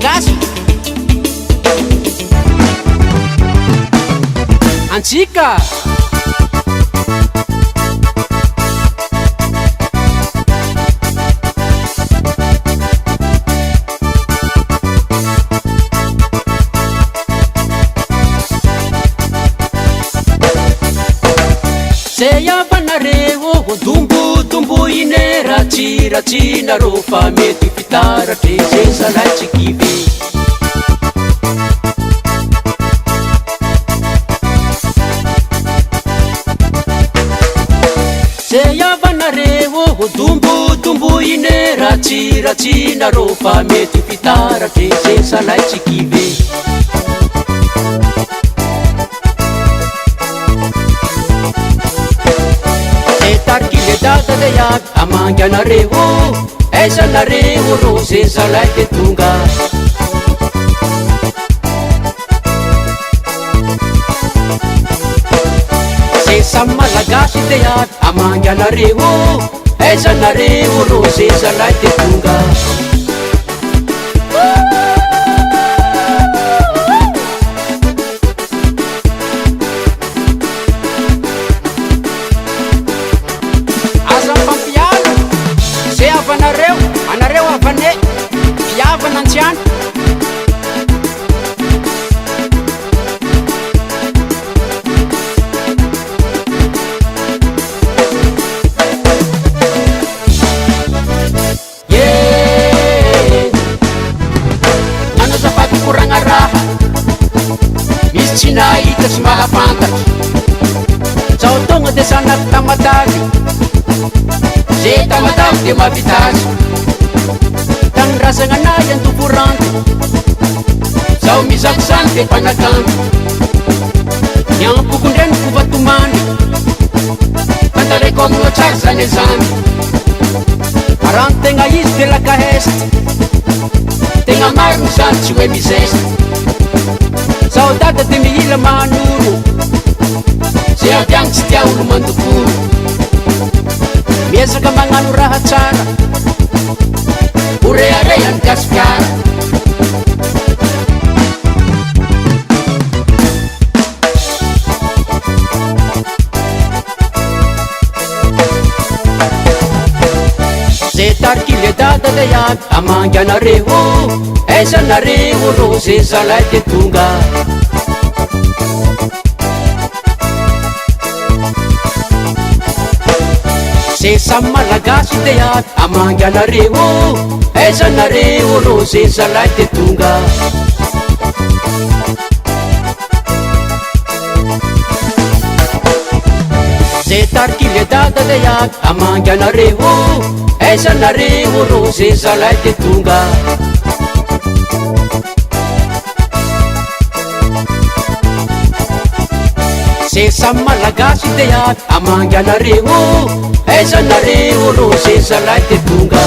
malagasy antsika zay avanareo dombodombo ine ratsiratsynareo fa mety fitaratre zay salaitsikive zay avanareo dombodombo ine ratsiratsynareo fa mety fitaratre zay salaitsikive Data de yag amanganareo esanareo rose salai de tunga se samalagasy de yag amanganareo esanareo rose salai de tunga anareo avane fiavana antsiany nanazafaty koragna raha misy tsy nahita sy mahafantatry zaho tonga de sanaky tamatavy ze tamatavy de mavitazy tanirasagna anay antokoranto zaho mizako zany de mpanakanto niampokondreny fovatomany fantareko amina tsara zany zany arano tegna izy de lakahesty tegna mariny zany tsy hoe mizesty zaho dada de mihila manoro ze aviagny tsy tia olo mandokoro miezaka magnano raha tsara oreareany gasikara ze tarikile dada de yag amanganareo esanareo rose salai de tunga se samalagasy de yag amanganareo esanareo rose salai de tunga se tarikile dada de yag amanganareo esanareo rose salai de tunga se samalagasy de yag amanganareo esanareo rose salai de tunga